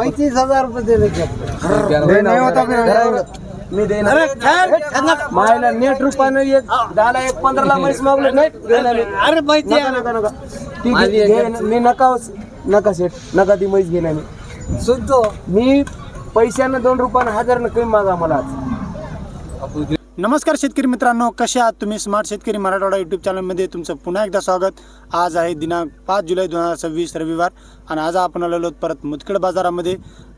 35,000 रुपये दिले नाही होता मी देणार मायला नेट रुपयानं एक 10 एक 15ला म्हैस मागले नाही देणार मी. अरे नका मी नका सेट नका ती म्हैस घेणार मी सुद्धा मी पैशानं 2 रुपयानं 1000 कमी मागा मला. नमस्कार शेतकरी मित्रांनो, कसे आहात तुम्ही? स्मार्ट शेतकरी मराठवाडा यूट्यूब चॅनलमध्ये तुमचं पुन्हा एकदा स्वागत. आज आहे दिनांक 5 जुलै 2026 रविवार आणि आज आपण आलेलो परत मुदखेड बाजारामध्ये.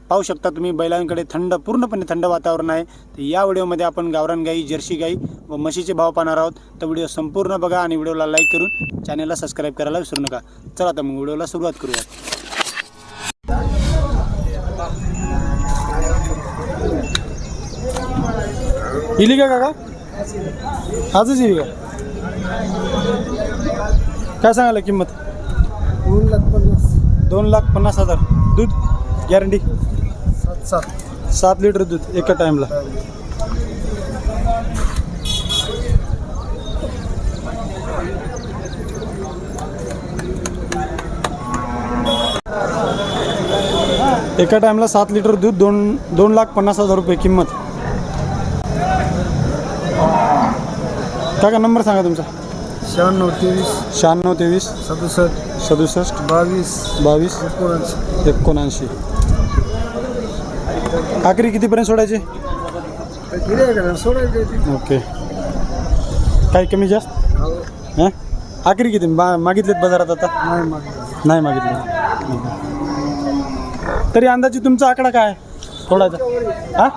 पाहू शकता तुम्ही बैलांकडे पूर्णपणे थंड वातावरण आहे. तर या व्हिडिओमध्ये आपण गावरान गाई, जर्सी गाई व म्हशीचे भाव पाहणार आहोत. तर व्हिडिओ संपूर्ण बघा आणि व्हिडिओला लाईक करून चॅनलला सबस्क्राईब करायला विसरू नका. चला आता मग व्हिडिओला सुरुवात करूया. इली का काका? आजच इली का? काय सांगायला किंमत? 2,50,000. दूध गॅरंटी 7 लिटर दूध एका टाइमला. एका टाइमला 7 लिटर दूध. 2,50,000 रुपये किंमत. काका नंबर सांगा तुमचा. 96 67 22 79. आखरी कितीपर्यंत सोडायचे? ओके. काही कमी जास्त? हां, आखरी किती मागितलेत बाजारात? आता नाही मागितले. तरी अंदाजे तुमचा आकडा काय आहे थोडासा? हां,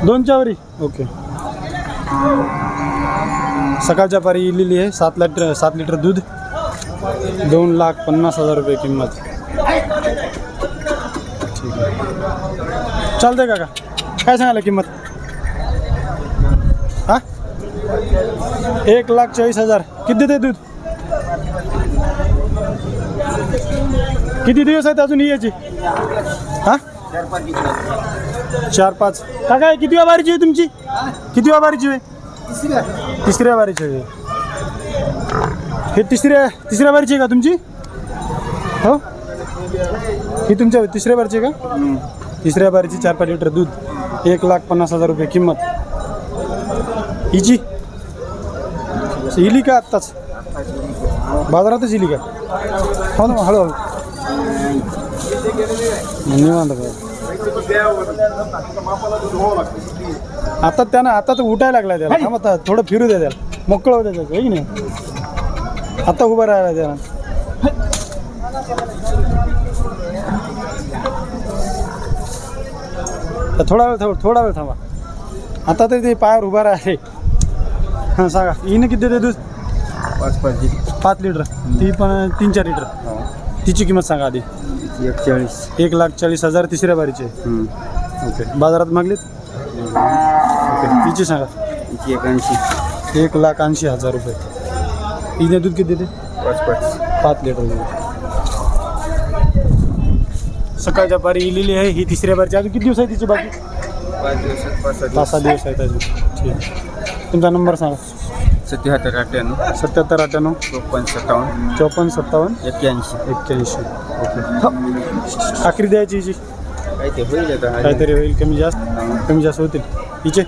2च्या वरी. ओके. सकाळच्या पारी इलेली आहे. 7 लिटर दूध. 2,50,000 रुपये किंमत. ठीक आहे, चालतंय काका. काय सांगायला किंमत? हां, 1,40,000. किती देते दूध? किती दिवस आहेत अजून यायची? हां, 4-5. काका किती वारीची आहे तुमची? किती वारीची आहे? तिसऱ्या वारीची आहे. हे तिसऱ्या वारीची आहे का तुमची? हो, ही तुमच्या तिसऱ्या वारीची आहे का? तिसऱ्या वारीची 4-5 लिटर दूध. 1,50,000 रुपये किंमत. हिची इली का आत्ताच? बाजारातच इली का? हो ना, हळूहळू निवांत. आता त्यानं आता तर उठायला लागला त्याला. थांब आता थोडं फिरू द्या त्याला, मोकळं होत्या त्याचं, की नाही? आता उभं राहायला त्याला. थोडा वेळ थांबा. आता तर ते पायावर उभा राहिले. हां सांगा, हिने किती देते दूध? 5 लिटर. ती पण 3-4 लिटर. तिची किंमत सांगा आधी. 1,40,000 तिसऱ्या बारीचे. ओके. बाजारात मागलीत? ओके. तिची सांगा. 1,80,000 रुपये. हिने दूध किती देते? 5 लिटर दूध. सकाळच्या पारी इलेली आहे ही तिसऱ्या बारीची. अजून किती दिवस आहे तिची बाकी? 5-6 दिवस आहेत अजून. ठीक. तुमचा नंबर सांगा. 7798 5458 5457 81. ओके. आखरी द्यायची हिची? काहीतरी होईल, कमी जास्त होतील हिचे.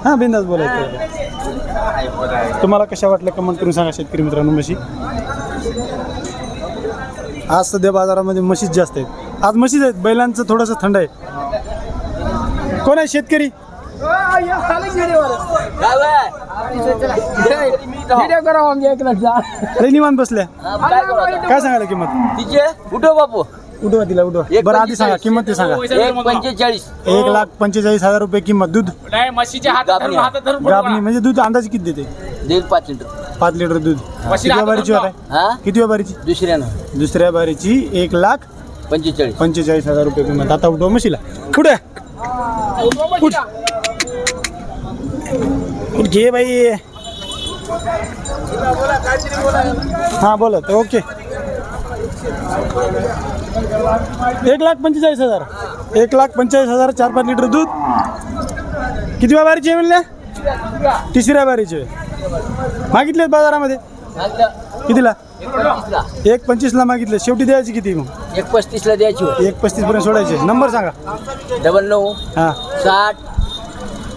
हां, बिंदास बोलायचं. तुम्हाला कशा वाटलं कमेंट करून सांगा शेतकरी मित्रांनो. म्हशी आज सध्या बाजारामध्ये म्हशीच जास्त आहेत. आज म्हशीच आहेत. बैलांचं थोडंसं थंड आहे. कोण आहे शेतकरी? निवांत बसल्या. काय सांगायला किंमत तिचे? उठो बापू, उठवा तिला, उठवा. बरं आधी सांगा किंमत. ते सांगा. 1,45,000 रुपये किंमत. दूध गाभणी म्हणजे दूध अंदाजे किती देते? 5 लिटर. 5 लिटर दूध. किती बारीची होत आहे? किती बारीची? दुसऱ्या बारीची. 1,45,000 रुपये किंमत. आता उठवा म्हशीला. कुठे घे बाई. हां बोला. तर ओके. 1,45,000. 1,45,000. 4-5 लिटर दूध. किती बारीची आहे म्हणल्या? तिसऱ्या बारीची. मागितलेत बाजारामध्ये कितीला? 1.25 मागितले, शेवटी द्यायची किती मग? 1.35 द्यायची होती. 1.35 पर्यंत सोडायचे. नंबर सांगा. 99 हां 60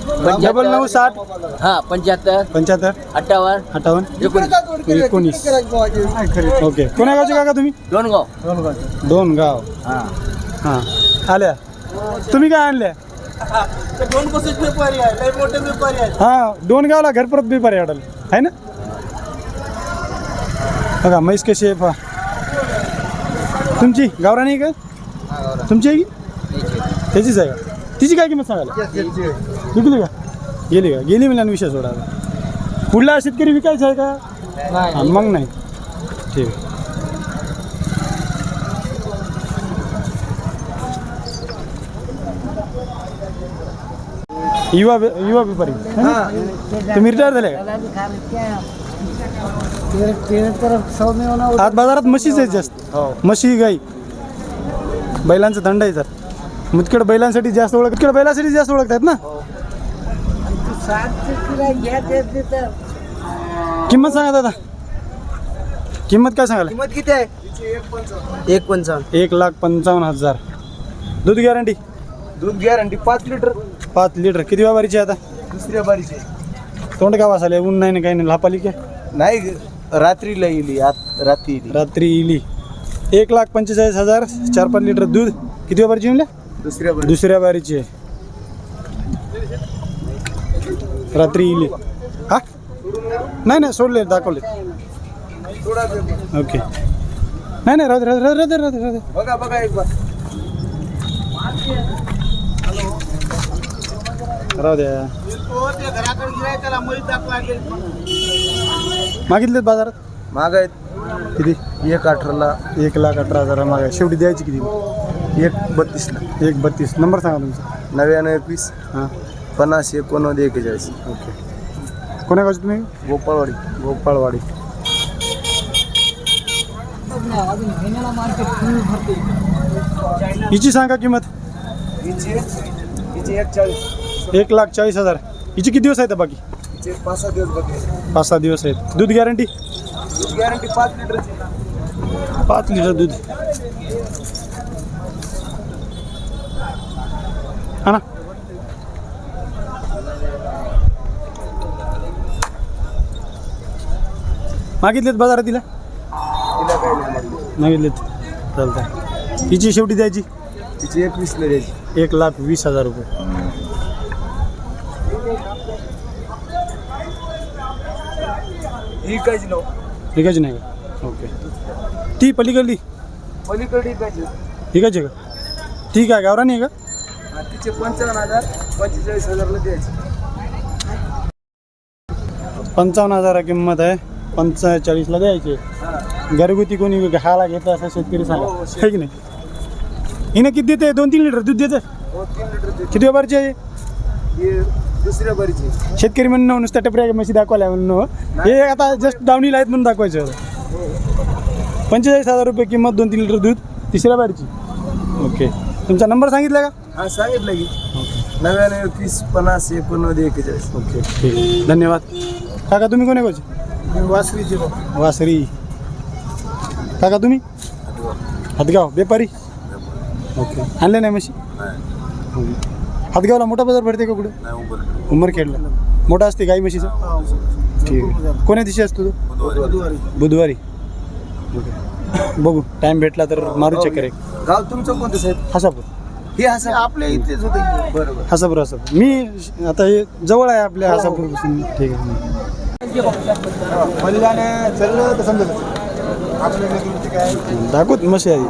99 60 हां 75 75 58 58 19. ओके. कोण्या गावचे काका तुम्ही? दोनगाव. दोन गाव. हां हां आल्या. तुम्ही काय आणल्या? हां दोन गावला घरपरत व्यापारी आहे आहे ना. बघा म्हैस कशी आहे पहा. तुमची गावराणी आहे का? तुमची आहे की त्याचीच आहे का? तिची काय किंमत सांगायला? विकली का? गेली का? गेली म्हणजे विषय सोडा. पुढला शेतकरी विकायचा आहे का? हां मग नाही. ठीक आहे. युवा व्यापारी तुम्ही रिटायर झाले का? आज बाजारात म्हशीच आहेत जास्त. म्हशी गाई बैलांचा धंदा आहे सर. मुदखेड बैलांसाठी जास्त ओळख. मुदखेड बैलांसाठी जास्त ओळखतात ना. किंमत सांगा दादा. किंमत काय सांगाल? किंमत किती आहे? 1.55. 1,55,000. दूध गॅरंटी? दूध गॅरंटी 5 लिटर. 5 लिटर. किती व्यापारीची आता? दुसऱ्या बारीचे. तोंड का वासाले? ऊन नाही ना काही नाही. लापाली काय नाही रात्रीला येईल. रात्री इली. 1,45,000. 4-5 लिटर दूध. किती व्यापारीची म्हणल्या? दुसऱ्या बारीची आहे. रात्री इली. हा नाही सोडले दाखवले. ओके. नाही राहू दे. बघा एक बार. राहू द्या. मागितलेत बाजारात? मागायत किती? 1.18ला. 1,18,000 मागा. शेवटी द्यायची किती? 1.32ला. 1.32. नंबर सांगा तुमचा. 99 21 हां 50 89 41. ओके. कोण्या गावचे तुम्ही? गोपाळवाडी. हिची सांगा किंमत. हिची 1.40. 1,40,000. हिची किती दिवस आहेत बाकी? 5-6 दिवस बाकी. 5-6 दिवस आहेत. दूध गॅरंटी? दूध गॅरंटी 5 लिटरची. 5 लिटर दूध. हा ना. मागितलेत बाजारात तिला? तिला काही नाही मागली. मागितलेत. चालतंय. हिची शेवटी द्यायची? तिची 21ला द्यायची. 1,20,000 रुपये. ही कायची नाव? विकायची नाही का? ओके. ती पलीकडली पलीकडे पाहिजे. विकायची का? ठीक आहे. गावरानी आहे का? तिचे 55,000 45,000ला द्यायची. 55,000 किंमत आहे. 45ला द्यायची. घरगुती कोणी खायला घेतं असं शेतकरी सांगा आहे की नाही. हिनं किती देते? 2-3 लिटर दूध देते. 3 लिटर. किती व्यापारची आहे? ही दुसऱ्या बारीची. शेतकरी म्हणणं नुसत्या टपऱ्या म्हशी दाखवल्या म्हणणं. हे आता जस्ट दावणीला आहेत म्हणून दाखवायचं. 45,000 रुपये किंमत. 2-3 लिटर दूध. तिसऱ्या बारीची. ओके. तुमचा नंबर सांगितला का? हा सांगितलं की. 99 21 50 89 41. ओके ठीक. धन्यवाद काका. तुम्ही कोण्या गावचे? वासरीची. वासरी. काका तुम्ही? हातगाव. व्यापारी. ओके. आणले नाही म्हशी? हातगावला मोठा बाजार भरते का कुठे? उमरखेडला. मोठा असते गाई म्हशीचं? ठीक आहे. कोण्या दिवशी असतो तो? बुधवारी. ओके. बघू टाईम भेटला तर मारू चक्कर एक. गाव तुमचं कोणतं साहेब? हासापूर. हे असं आपल्या इथेच होतं. बरोबर. हासापूर. मी आता हे जवळ आहे आपल्या हासापूरपासून. ठीक आहे. चाललं तर समजा दाखवत म्हशी आधी.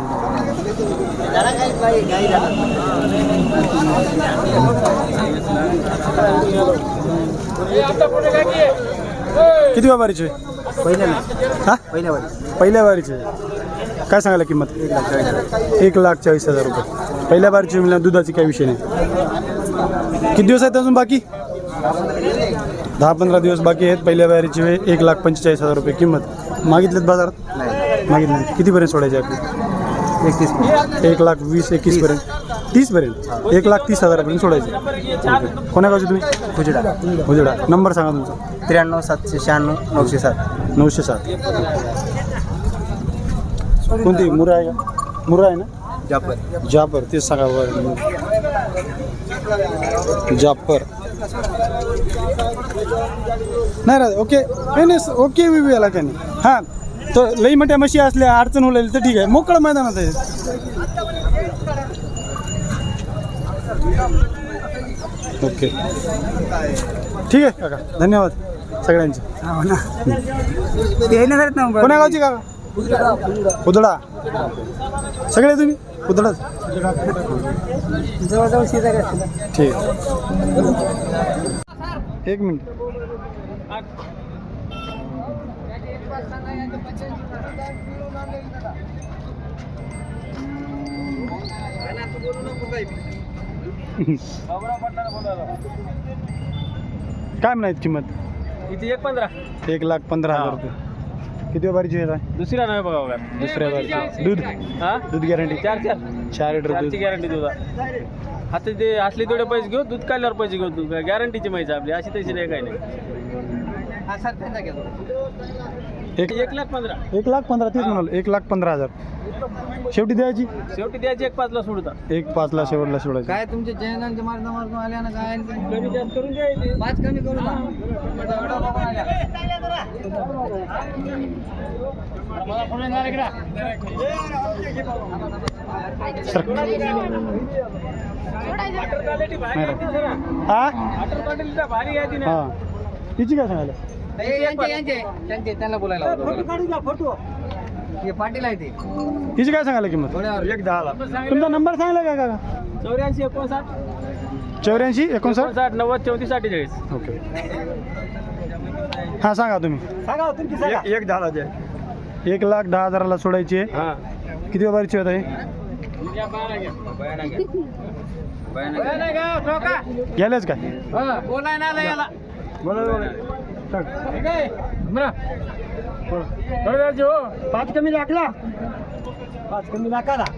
किती व्यापारीचे? हा पहिल्या वारीचे. काय सांगायला किंमत? 1,40,000 रुपये. पहिल्या वारीचे म्हणजे दुधाची काही विषय नाही. किती दिवस आहेत अजून बाकी? 10-15 दिवस बाकी आहेत. पहिल्या वारीची 1,45,000 रुपये किंमत. मागितलेत बाजारात? मागितले. कितीपर्यंत सोडायचे आपली? 1,20,000 पर्यंत. 30पर्यंत. 1,30,000 सोडायचे. कोण्या गावचे तुम्ही? हुजडा. नंबर सांगा तुमचा. 93 796 907. 907. कोणती मुरा आहे का? मुरा आहे ना? जापर जापर तेच सांगा बरं. जापर नाही राहत. ओके काही नाही ओके विवी याला काही नाही. हां तर लई मोठ्या म्हशी असल्या अडचण होईल तर ठीक आहे, मोकळं मैदानात आहे. ओके ठीक आहे काका, धन्यवाद सगळ्यांचे. कोण्या गावची काका? उदडा. सगळे तुम्ही उदडाच? जवळजवळ शेजारी असतील. ठीक आहे. एक मिनिट. काय म्हणायची किंमत? किती? 1.15. 1,15,000 रुपये. किती बारीची आहे? दुसऱ्या नाही बघा बघा. दुसऱ्या बारीची. दूध हा दूध गॅरंटी 4 लिटर दूध. गॅरंटी दुधा. आता ते असले तेवढे पैसे घेऊ, दूध काढल्यावर पैसे घेऊ. तू गॅरंटीची माहिती आपली, अशी तशी नाही काही नाही. 1,15,000. 1,15,000 तेच म्हणाल. 1,15,000 शेवटी द्यायची. शेवटी द्यायची 1.5 ला सोडता. 1,5,000 शेवटला सोडायची. काय तुमचे जैनांचे मार्ग आल्या ना, काय कमी जास्त करून द्यायचे. 5 कमी करू ना. भारी आहे ती ना. हां तिची काय सांगायला? त्यांना बोलायला पाटील आहे ते. तिची काय सांगायला किंमत? 1,10,000. तुमचा नंबर सांगला का काका? 84 59 84 59 90 34 48. ओके हां सांगा तुम्ही. 1,10,000 1,10,000 सोडायची आहे. हां किती बारीची होत आहे? गेलेच काय? बोलाय ना याला. पाच कमी लागला.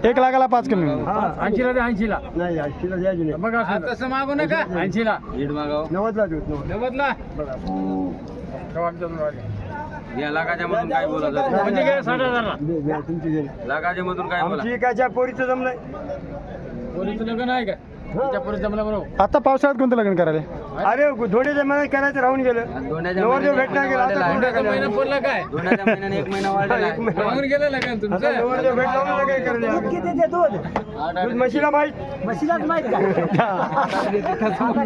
1,00,000ला 5 कमी. 80 ला 80 ला नाही 80ला द्यायची नाही. बघा तसं मागू नका. 80 ला 90ला देऊ. 90 ला. या लागाच्या मधून काय बोला म्हणजे काय 60,000 ला तुमची गेली. लागाच्या मधून काय बोला. आमची काय पोरीचं जमलंय. पोलीचं लग्न आहे का? त्या पोरी जमला बरोबर. आता पावसाळ्यात कोणतं लग्न करायला? अरे धोड्याच्या महिन्यात करायचं राहून गेलं. नवरदेव भेटणार गेला. आता दोन महिना पडला काय? 1 महिना वाढला. राहून गेलं लग्न तुमचं. नवरदेव भेटला काय करायला. किती देतो दूध म्हशीला माहित. म्हशीलाच माहित का?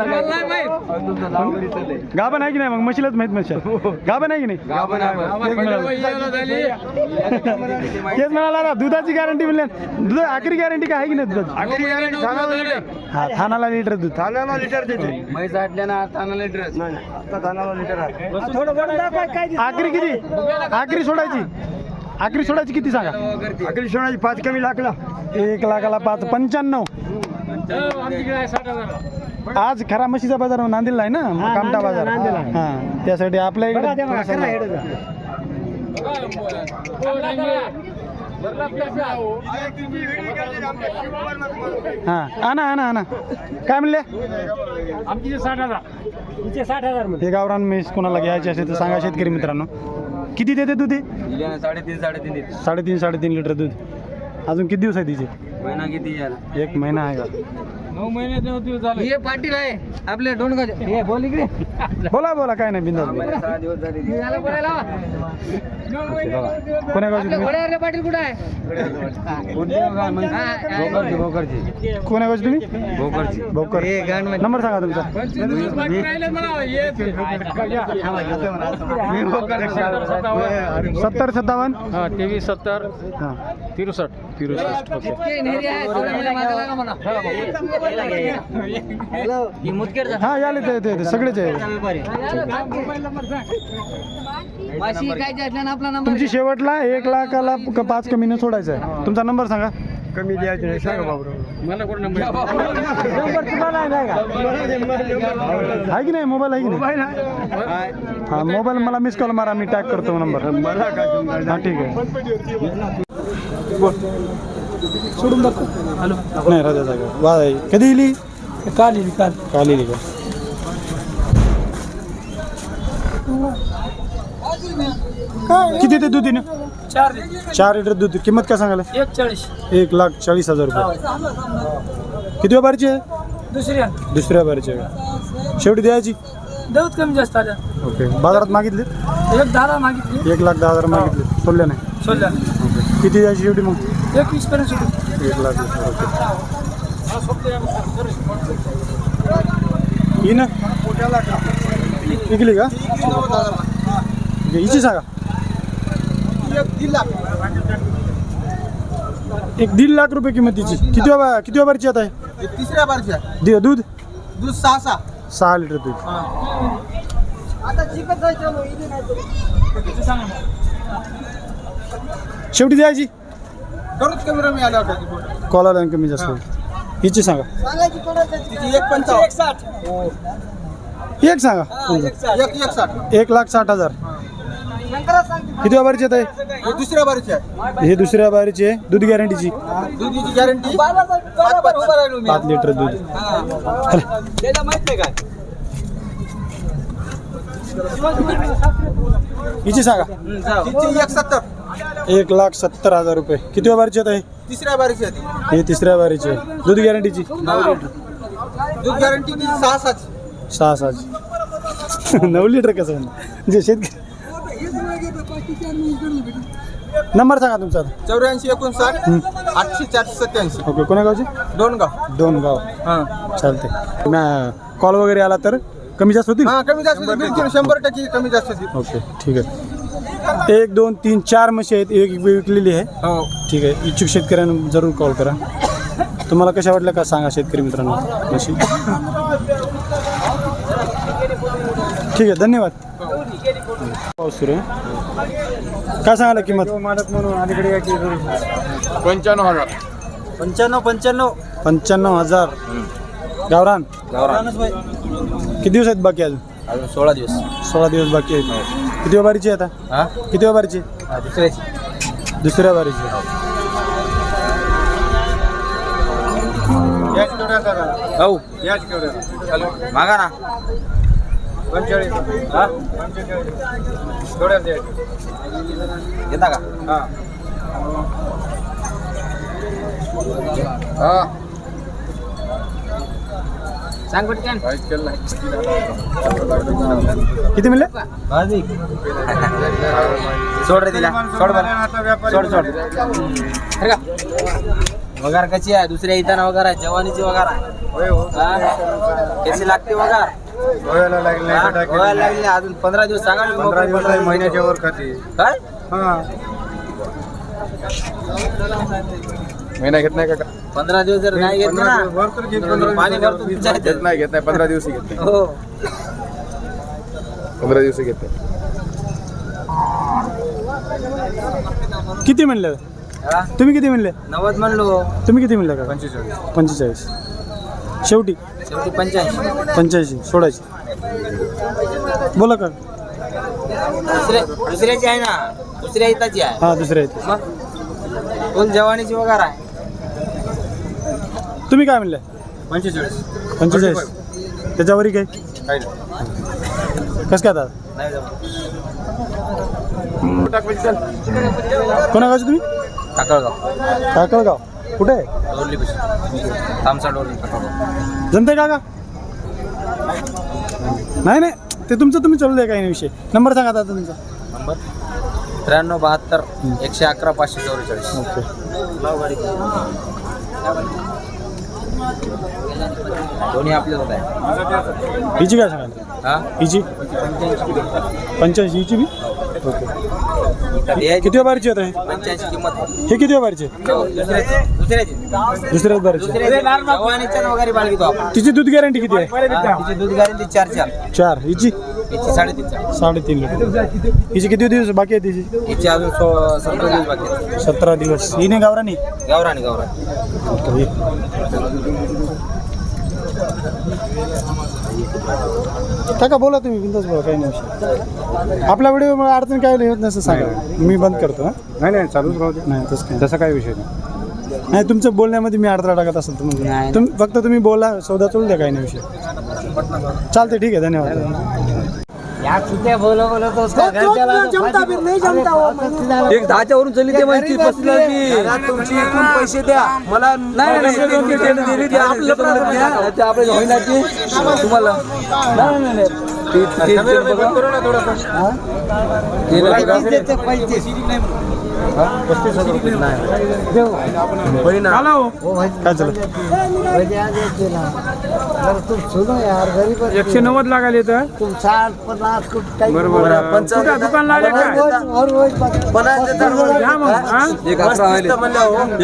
नाही माहित. गाभण आहे की नाही? मग म्हशीलाच माहित. म्हशी गाभण आहे की नाही? तेच म्हणाला ना, दुधाची गॅरंटी म्हणल्या. दूध आखरी गॅरंटी काय आहे की नाही दुधाची? आखरी गॅरंटी हा थानाला लिटर दूध. थानाला लिटर देते. म्हैस आटल्या ना तानाला ड्रेस. नाही आता थानाला लिटर आहे. आखरी किती? आखरी सोडायची किती सांगा? आखरी सोनाची 5 कमी लागला. 1,00,000ला 5 95. आमच्याकडे आहे 60,000. आज खरा म्हशीचा बाजार नांदेडला आहे ना, कामटा बाजार. हां त्यासाठी आपल्या इकडे हां आणा काय म्हणले? आमची 60,000. हे गावरान म्हैस कोणाला घ्यायची असेल तर सांगा शेतकरी मित्रांनो. किती देते दूध? 3.5 लिटर दूध. अजून किती दिवस आहे तिचे? महिना किती झाला? 1 महिना आहे का? 9 महिने दिवस झाले. हे पाटील आहे आपले डोंडगाव. हे बोल इकडे. बोला काय नाही बिंदास. 6 दिवस झाले. याला बोलायला. कोण्या गावची तुम्ही? घोड्यावरले पाटील कुठे आहे? भोकरची. कोण्या गावची तुम्ही? भोकर. नंबर सांगा तुमचा. 70 57 23 70 हां 63. हां याले ते सगळेच आहे. तुमची शेवटला 1,00,000ला 5 कमी न सोडायचं आहे. तुमचा नंबर सांगा. कमी द्यायची नाही सांगा बाबू. मला कोण नंबर आहे की नाही? मोबाईल आहे की नाही? हां मोबाईल मला मिस कॉल मारा, मी टॅग करतो नंबर. हां ठीक आहे. सोडून दाखव. हॅलो नाही राजा जागा वा कधी इली? काल येईल काल इली का? किती ते दूध तिने 4 लिटर दूध. किंमत काय सांगायला? 1,40,000 रुपये. किती बारीची आहे? दुसऱ्या बारीची आहे. शेवटी द्यायची देऊत कमी जास्त आल्या. ओके. बाजारात मागितले 1,10,000 मागितली. 1,10,000 मागितले, सोडल्या नाही. सोडल्या ओके. किती द्यायची शेवटी मग? 21 पर्यंत सुरू. 1,00,000. ओके. ही ना विकली का? ओके. हिची सांगा. 1,50,000 रुपये किंमतीची. किती बारीची आता आहे? तिसऱ्या बारच्या दूध दूध 6 6 लिटर दूध. शेवटी द्यायची करूच कमी रमी आल्या होत्या कॉलाला कमी जास्त होईल. हिची सांगा. तिची 1,55 एक सांगा. 1,60,000. किती बारीची आता आहे? हे दुसऱ्या बारची आहे. हे दुसऱ्या बारीची आहे. दूध गॅरंटीची दुधीची गॅरंटी 5 लिटर दूध. हिची सांगा. तिची 1,70 1,70,000 रुपये. किती बारीची आता आहे? तिसऱ्या बारची आहे ती. हे तिसऱ्या बारीची आहे. दूध गॅरंटीची दूध गॅरंटी 6 6 9 लिटर कसं म्हणजे शेतकरी. नंबर सांगा तुमचा. 84 59 800 487. ओके. कोण्या गावचे? दोनगाव. हां चालते. कॉल वगैरे आला तर कमी जास्त होतील? हा कमी जास्त बिलकुल 100% कमी जास्त होतील. ओके ठीक आहे. 1 2 3 4 म्हशी आहेत. एक विकलेली आहे. हो ठीक आहे. इच्छुक शेतकऱ्यांना जरूर कॉल करा. तुम्हाला कशा वाटल्या का सांगा शेतकरी मित्रांनो म्हशी. ठीक आहे धन्यवाद. पाऊस सुरू आहे. काय सांगायला किंमत? 95,000. गावरान किती दिवस आहेत बाकी? अजून 16 दिवस. 16 दिवस बाकी आहेत. किती बारीची आहे आता? किती बारीची? दुसऱ्या बारीची. हो मागा ना. 45 घेता का? सांग पटकन. किती मिळले? सोड रे तिला. सोड सोड. वगार कशी आहे? दुसऱ्या इथं वगार आहे. जवानीची वगार आहे. कशी लागते वगार? व्हायला लागले. अजून 15 दिवस सांगा. महिन्याच्या वर खाते. काय महिना घेत नाही का? 15 दिवस जर नाही घेत ना पाणी भरतो. घेत नाही 15 दिवस घेत नाही. हो 15 दिवस घेत नाही. किती म्हणले तुम्ही? किती म्हणले? 90 म्हणलो. तुम्ही किती म्हणले का? 45. शेवटी 85 सोडायची. बोला का? दुसऱ्याची आहे ना. दुसऱ्या इथाची आहे. हां दुसऱ्या आहेत. मग फुल जवानीची वगार आहे. तुम्ही काय म्हणले? 45. त्याच्यावरही काय कसं काय आता? कोणा गावचे तुम्ही? काकळगाव. कुठे आहे? जमते का? नाही ते तुमचं तुम्ही चालू द्या काही नाही विषय. नंबर सांगा आता तुमचा. नंबर 93 72 111 544. ओके. दोन्ही आपले होत आहे. हिची काय सांगाल? हिची 85. हिची बी ओके. किती बारीची होत आहे? 85 किंमत. हे किती बारीची? दुसऱ्याच बारीची. जवानीच्या वगैरे बाळगी तो आपण. तिची दूध गॅरंटी किती आहे? तिची दूध गॅरंटी 4 हिची 3.5 3.5 लिटर. हिची किती दिवस बाकी आहे? तिची हिची अजून 17 दिवस बाकी आहे. 17 दिवस. ही नाही गावरानी? गावरानी. काका बोला तुम्ही. बिंदास बोला काही नाही. आपल्या व्हिडिओ मला अडचण काय होत नसं सांगा. मी बंद करतो. नाही चालूच राहू दे. नाही तसं काय. तसा काय विषय नाही तुमच्या बोलण्यामध्ये मी अडथळा टाकत असेल तर तुम्ही फक्त तुम्ही बोला. सौदा चालू द्या काही नाही विषय. चालते ठीक आहे धन्यवाद. एक 10च्या वरून चली ते माहिती 35 की तुमची एकूण पैसे द्या मला नाही आपल्या होईनाची तुम्हाला नाही काय झालं 190 लागायला तर बरोबर दुकान लागले काय घ्या मग हा? एक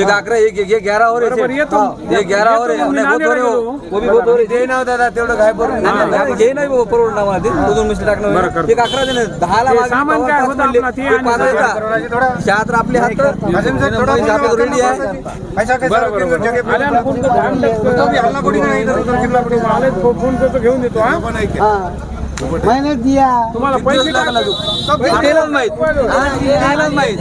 11 एक 11 हो बरोबर येतो एक 11 हो रे वो भी बहुत हो रे ना दादा तेवढं काय बरोबर घे नाही भाऊ परवडणार मला ते दोन मिनिट टाकणार एक 11 दे 10 ला ते सामान काय होतं आपला ते आणि शात्र आपले हात रेडी आहे आल्यानं फोन करतो आले फोन करतो घेऊन देतो हा तुम्हाला पैसे टाकला त्यालाच माहित त्यालाच माहित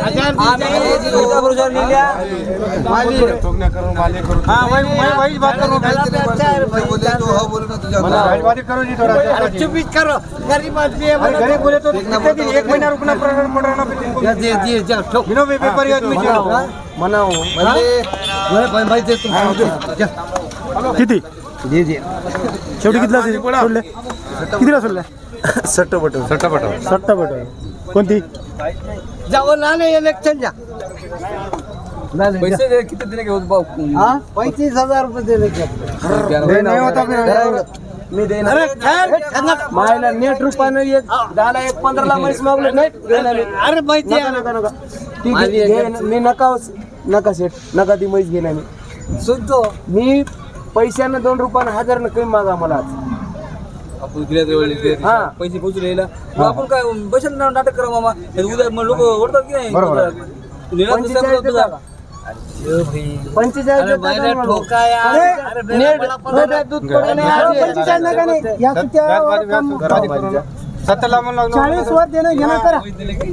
किती शेवटी कितीला सोडले कितीला सोडले सट्ट सट्टा कोणती पैसे दे, किती दिले घेऊ भाऊ 35,000 रुपये दिले नाही होता मी देणार मायला नेट रुपयानं एक 10ला एक 15ला म्हैस मागले नाही अरे माहिती मी नका सेट नका ती म्हैस घेणार मी सुनतो मी पैशानं 2 रुपयानं 1000 कमी मागा मला आपण हा पैसे पोचू राहिला आपण काय बसेल नाटक करा मामा उद्या लोक ओढतात की नाही 40 वर देणं घेणं करा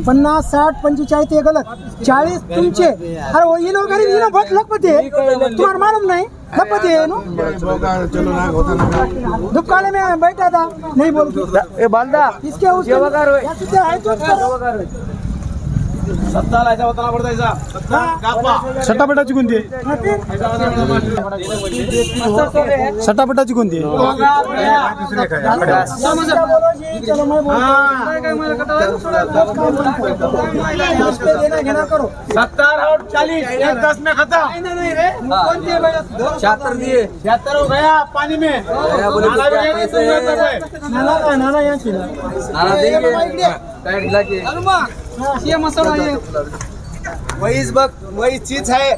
50, 60, 45 ते गलत 40 तुमचे अरे वो ये लोग गरीब ये लोग बहुत लखपति है तुम्हारा मालूम नहीं लखपति है नो दुकान में बैठा था नहीं बोल ए बालदा इसके उसके है तो सट्टापटाची कोणती आहे सट्टापटाची कोणती आहे चलो मैं घेना करो 70 और 40 एक 10 में खत्म 76 दिए 76 हो गया पानी में नाना यहाँ चिल्ला नाना देंगे टाइट लाके ये मसाला ये म्हैस बघ म्हैस चीच आहे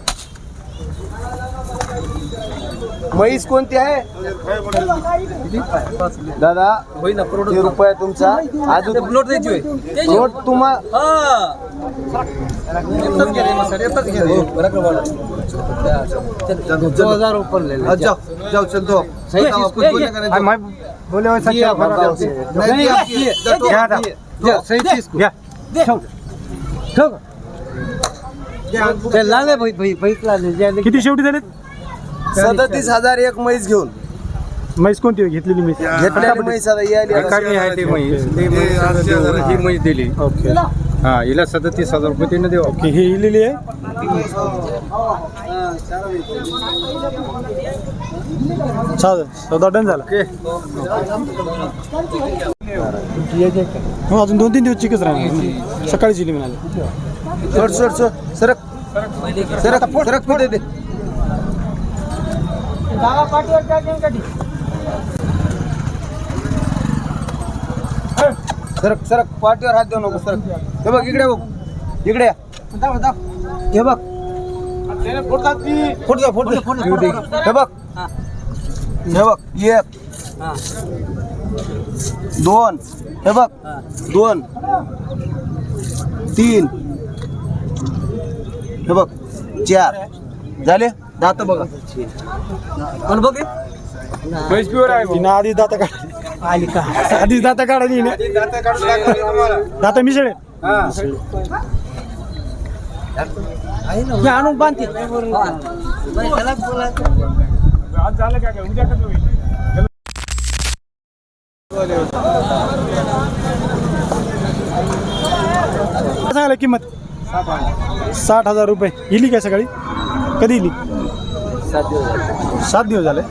म्हैस कोणती आहे दादा होईल ना करोड रुपये तुमचा अजून नोट द्यायची नोट तुम्हा 2000 ऊपर ले ले जाओ जाओ चल दो सही काम कुछ बोलने का नहीं मैं बोले वैसा क्या नहीं सही चीज को लाले भाई किती शेवटी झाले 37,000 एक म्हैस घेऊन म्हैस कोणती होती? घेतलेली म्हैस घेतलेली म्हैस आता यायली ही म्हैस दिली ओके हा हिला 37,000 रुपये तिने देऊ ओके ही इलेली आहे सौदा डन झाला हो अजून 2-3 दिवस चिकच राहणार सकाळी चिली म्हणाले सरक पुढे दे सरक पाठीवर हात देऊ नको सरक हे बघ इकडे बघ इकडे हे बघ फोट हे बघ 1 2 हे बघ 2 3 हे बघ 4 झाले दात बघा पण बघ म्हैस प्युअर आहे तिनं आधी दाता काढली आली का आधी दाता काढली दाता मिसळे आणून बांधते आज झालं काय उद्या कसं होईल सांगायला किंमत 60,000 रुपये. इली काय सकाळी? कधी इली? 7 दिवस झाले.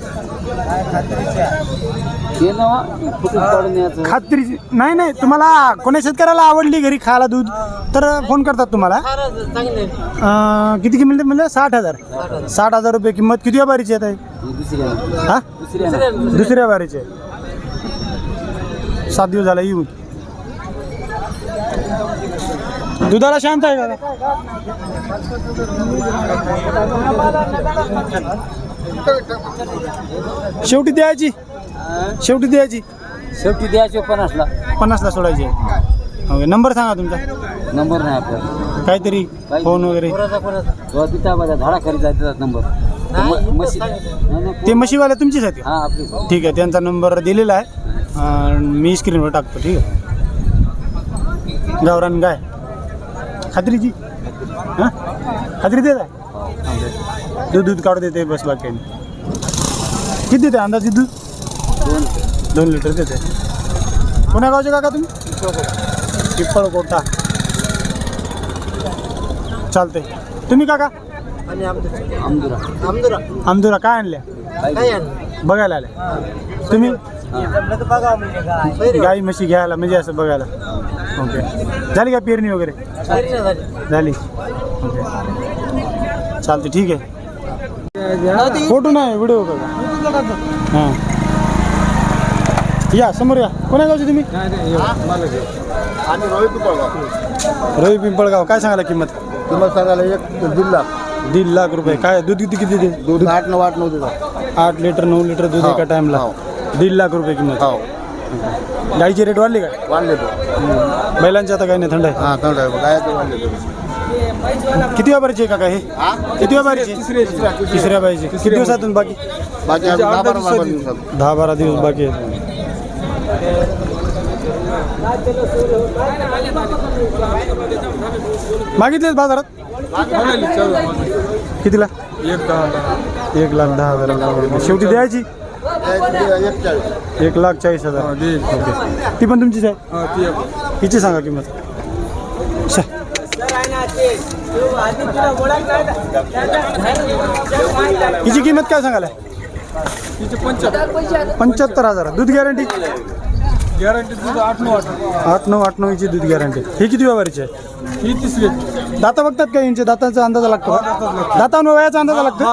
खात्रीची नाही तुम्हाला कोण्या शेतकऱ्याला आवडली घरी खायला दूध तर फोन करतात तुम्हाला. किती किंमत म्हणजे 60,000 रुपये किंमत. किती व्यापारीची आहे? हा दुसऱ्या व्यापारीची आहे. 7 दिवस झाला येऊन. दुधाला शांत आहे का? शेवटी द्यायची शेवटी द्यायचे 50ला सोडायची. ओके नंबर सांगा तुमचा. नंबर नाही आपल्याला. काहीतरी फोन वगैरे. झाडा खरी जायचा नंबर. ते म्हशीवाले तुमचीच आहेत का? हा आपली. ठीक आहे त्यांचा नंबर दिलेला आहे. मी स्क्रीनवर टाकतो. ठीक आहे. गावरान गाय खात्रीची. हां खात्री देत आहे. दूध काढू देते बस बाकी. किती देते अंदाजे दूध? 2 लिटर देते. कोण्या गावचे काका तुम्ही? पिंपळकोटा. चालते. तुम्ही काका? आमदुरा. काय आणल्या? बघायला आले तुम्ही? गाई म्हशी घ्यायला म्हणजे असं बघायला. ओके झाली का पेरणी वगैरे? झाली. ओके चालते ठीक आहे. फोटो नाही व्हिडिओ का? हां या समोर या. कोण्या गावचे तुम्ही? रवी पिंपळगाव. काय सांगायला किंमत? सांगायला 1.5 लाख रुपये. काय दूध किती देते? दूध 8 देतो. 8 लिटर 9 लिटर दूध एका टाइमला. 1.5 लाख रुपये किंमत. गाईची रेट वाढली का? वाढले तो. बैलांची आता काही नाही थंड आहे. हां थंड आहे. काय वाढले तो. किती व्यापारीचे काका हे? किती व्यापारीचे? तिसऱ्या बाईचे. किती दिवसातून बाकी? 10-12 दिवस बाकी आहेत. मागितलेच बाजारात कितीला? 1,10,000. शेवटी द्यायची 1,40,000. ओके ती पण तुमचीच आहे. हिची सांगा किंमत. हिची किंमत काय सांगायला? 75,000. दूध गॅरंटी? दूध 8-9 हिची दूध गॅरंटी. ही किती व्यापारीची आहे? ही तिसरी. दाता बघतात का यांचे? दाताचा अंदाजा लागतो? दातांवर वयाचा अंदाजा लागतो.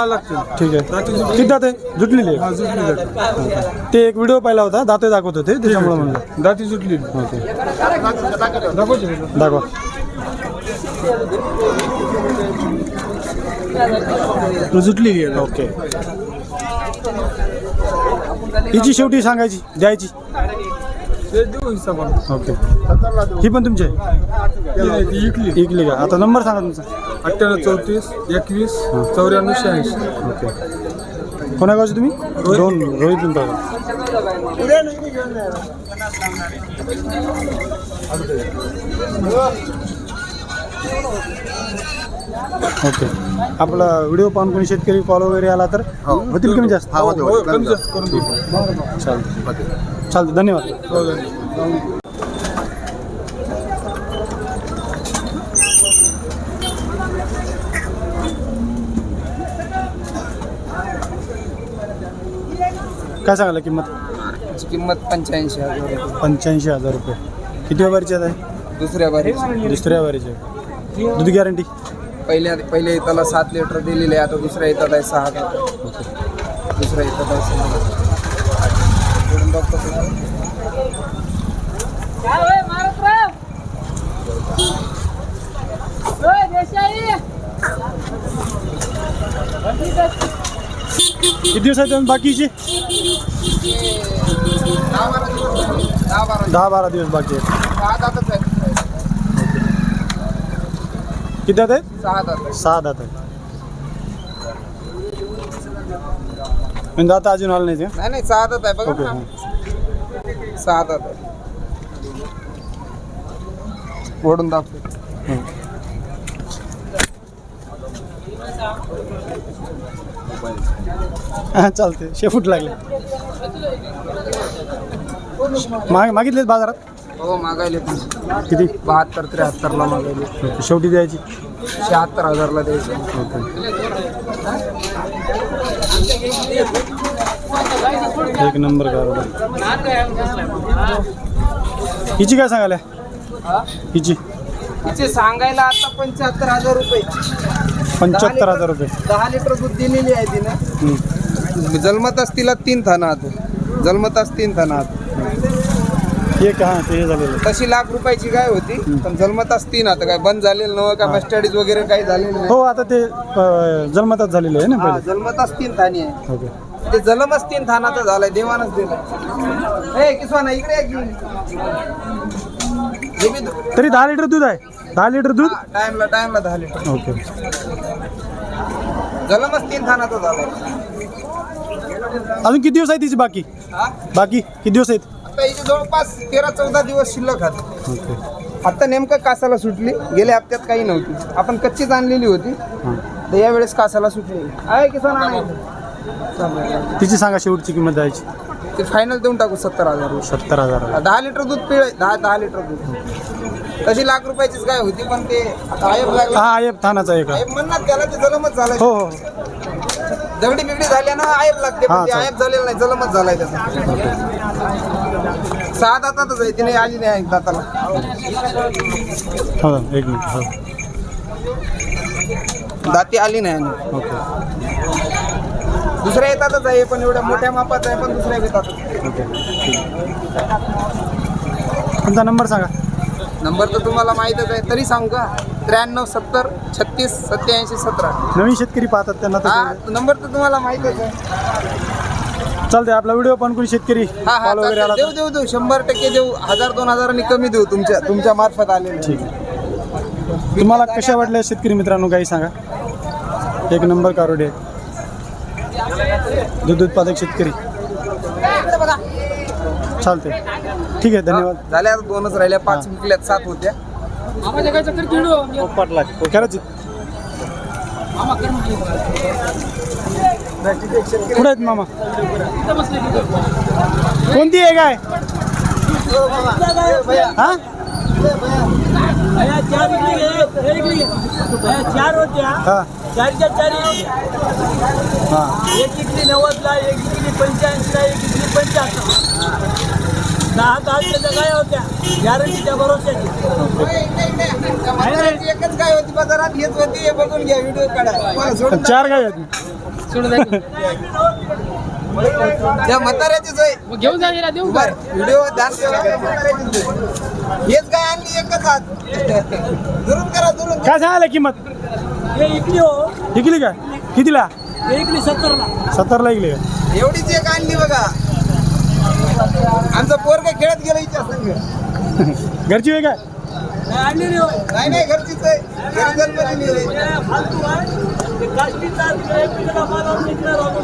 ठीक आहे. किती दात आहे? जुटलेली आहे. ते एक व्हिडिओ पाहिला होता दाते दाखवत होते त्याच्यामुळे म्हणलं. दाती सुटली. ओके दाखवा. जुटलेली आहे. ओके हिची शेवटी सांगायची द्यायची. ओके ही पण तुमची आहे? इकली का? आता नंबर सांगा तुमचा. 98-34-21-94-86. ओके कोण्या गावचे तुम्ही? रोहित पिंपळगाव. ओके आपला व्हिडिओ पाहून कोणी शेतकरी फॉलो वगैरे आला तर होतील कमी जास्त? चालतं धन्यवाद. काय सांगायला किंमत? किंमत 85,000. 85,000 रुपये. किती व्यापारीचे आहे? दुसऱ्या बारी. दुसऱ्या व्यापारीचे. दूध गॅरंटी? पहिले इथला 7 लिटर दिलेले आहे. आता दुसऱ्या येतात आहे 6. दुसऱ्या येतात आहे 6. किती दिवसात बाकीचे? 10-12 दिवस बाकी आहेत. 6 दातच आहे. किती दात आहेत? 6 दात आहेत. म्हणजे दात अजून आलं नाही ते? नाही 6 दात आहे बघा. ओके 6 दात आहे. ओढून दाखव. हां चालते. शेपूट लागले. मागितलेच बाजारात? हो मागायले किती 72-73 ला मागायले. ओके. शेवटी द्यायची 76,000 ला द्यायचं. ओके. एक नंबर गारोड. हिची काय सांगायला हिची तिचे सांगायला आता 75,000 रुपये. 75,000 रुपये. 10 लिटर दूध दिलेली आहे तिनं. जन्मताच तिला 3 थानात. जन्मताच 3 थानात. एक हां ते हे झालेलं आहे. तशी लाख रुपयाची गाय होती पण जन्मताच 3 आता काय बंद झालेलं नव्हतं का मस्टडीज वगैरे काही झालेलं नाही. हो आता ते जन्मतात झालेलं आहे ना हा, पहिले. जन्मताच 3 थानी आहे. ओके. ते जन्मच 3 थानाचा झालाय. देवानच दिलं. ए किसवाना इकडे ये की. हे बी तरी 10 लिटर दूध आहे. 10 लिटर दूध. टाइमला 10 लिटर. ओके. जन्मच 3 थानाचा झालाय. अजून किती दिवस आहे तिची बाकी हा? बाकी किती दिवस आहेत. आता इथे जवळपास 13-14 दिवस शिल्लक आहेत. ओके. आता नेमकं कासाला सुटली. गेल्या हप्त्यात काही नव्हती. आपण कच्चीच आणलेली होती हां. तर यावेळेस कासाला सुटली आहे. किसान आणायचं. तिची सांगा शेवटची किंमत द्यायची. ते फायनल देऊन टाकू 70,000. 70,000. 10 लिटर दूध पिळ. 10 लिटर दूध. तशी लाख रुपयाचीच गाय होती पण ते आता आयब लागला. हा आयब थानाचा एक आहे. आयब म्हणणार त्याला ते जलमच झालाय. हो हो. दगडी बिगडी झाल्यानं आयब लागते हा, पण ते चालेल. आयब झालेलं नाही. जलमच झालाय त्याचा. 6 दातातच आहे. तिने आली नाही दाताला. हो एक मिनिट. हो दाती आली नाही आणि. ओके. दुसऱ्या येतातच आहे पण एवढ्या मोठ्या मापाचा आहे पण दुसऱ्या येतातच. ओके. तुमचा नंबर सांगा. नंबर तर तुम्हाला माहीतच आहे तरी सांगू का. 93 70 36 87 17. नवीन शेतकरी पाहतात त्यांना हा तर नंबर तर तुम्हाला माहीतच आहे. चालतंय. आपला व्हिडिओ पण कोणी शेतकरी हा कॉल वगैरे आला चालतंय. देऊ 100% देऊ. 1000-2000 कमी देऊ तुमच्या मार्फत आलेले. ठीक आहे. तुम्हाला कशा वाटल्या शेतकरी मित्रांनो काही सांगा. एक नंबर कारोडे आहे. दूध उत्पादक शेतकरी. चालते. ठीक आहे. धन्यवाद. झाल्या आता 2च राहिल्या. 5 विकल्यात 7 होत्या. करायची कुठे आहेत मामा. कोणती आहे काय हा. चार होत्या. हा 4च्या 4 हा. एक इकली 90ला, एक इकली 85ला, एक इकली 75. 10 गाय होत्या. गॅरंटीच्या भरोश्याची. एकच गाय होती बाजारात. हेच होती. हे बघून घ्या. व्हिडिओ काढा. मला सोडून 4 गाय आहेत. त्या म्हाताऱ्याचीच आहे. घेऊन जा देऊ बरं, व्हिडिओ ध्यान ठेवा. त्या म्हाताऱ्याचीच आहे. हेच गाय आणली एकच हात. दुरून करा दुरून. काय सांगायला किंमत. हे इकली हो. विकली काय कितीला. हे इकली 70ला. 70ला विकली का. एवढीच एक आणली बघा. आमचं पोरग खेळत गेलं हिच्या संग. घरची आहे काय. आणली रे होय. नाही घरचीच आहे. घरी जन्मलेली आहे. फालतू आहे. ते काष्टीचा एक पिकाला मालावर निघणार होतो.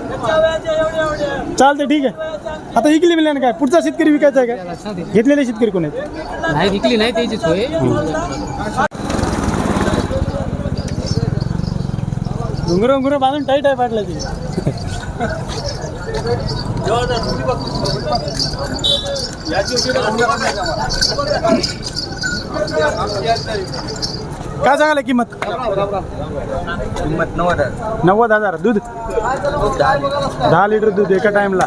त्याच्या वेळेचे एवढे चालते. ठीक आहे. आता विकली मिळाली काय. पुढचा शेतकरी विकायचा आहे का. घेतलेले शेतकरी कोण आहेत. नाही विकली नाही त्याची सोय. घुंगरं बांधून टाईट आहे पाटला ती. काय सांगायला किंमत. किंमत 90,000. 90,000. दूध 10 लिटर दूध एका टाइमला.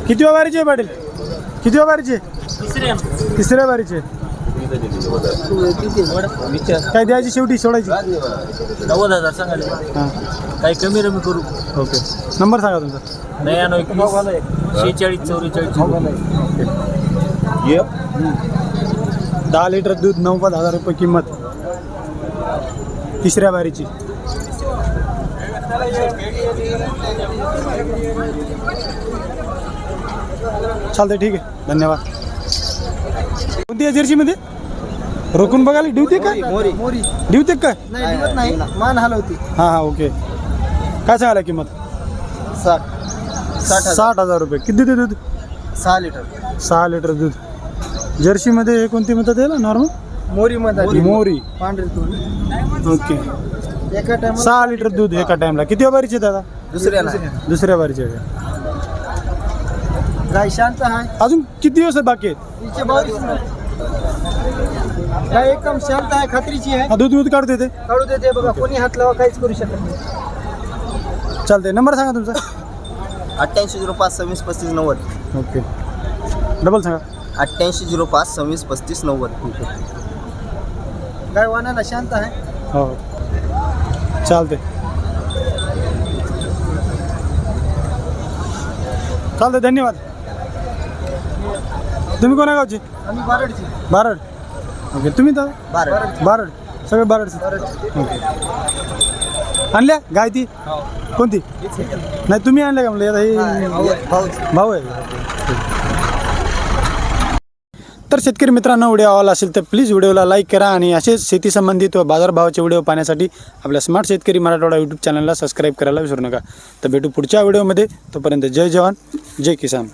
किती वारीचे आहे पाटील. किती वारीचे. तिसऱ्या वारीचे. काय द्यायची शेवटी सोडायची. 90,000 सांगायला. हां काही कमी रमी करू. ओके. नंबर सांगा तुमचा. 99 46 44. 10 लिटर दूध 90,000 रुपये किंमत. तिसऱ्या बारीची. चालतंय. ठीक आहे. धन्यवाद. कोणती आहे जर्सीमध्ये. रोखून बघायला डिवते काय. मोरी डिवते काय. नाही दिवत नाही. मान हलवती. हां हां ओके. काय सांगायला किंमत. 60,000 रुपये. किती देते दूध. 6 लिटर. 6 लिटर दूध. जर्सीमध्ये हे कोणती म्हणतात त्याला नॉर्मल. मोरी मध्ये मोरी. पांढरी थोडी. ओके. एका टाइम 6 लिटर दूध एका टाइमला. किती बारीचे दादा. दुसऱ्याला दुसऱ्या बारीचे आहे. गाय शांत आहे. अजून किती दिवस बाकी आहेत? तिचे 22 गाय एकदम शांत आहे, खात्रीची आहे. दूध काढते ते? काढू देते बघा, कोणी हात लावा काहीच करू शकत नाही. चालतंय. नंबर सांगा तुमचा. 8805 26 35 90. ओके, डबल सांगा. 8805 26 35 90. गाय वानाला शांत आहे. हो, चालते. चालतंय, धन्यवाद. तुम्ही कोणा गावचे? आम्ही बारडची. बारड. ओके, तुम्ही दादा? बारड. सगळे बारडचे. ओके. आणल्या गाय ती कोणती? नाही, तुम्ही आणल्या का म्हणलं? भाऊ आहे. तर शेतकरी मित्रांनो, व्हिडिओ आवडला असेल तर प्लीज व्हिडिओला लाईक करा आणि असेच शेती संबंधित व बाजारभावाचे व्हिडिओ पाहण्यासाठी आपल्या स्मार्ट शेतकरी मराठवाडा यूट्यूब चॅनलला सबस्क्राईब करायला विसरू नका. तर भेटू पुढच्या व्हिडिओमध्ये. तोपर्यंत जय जवान, जय किसान.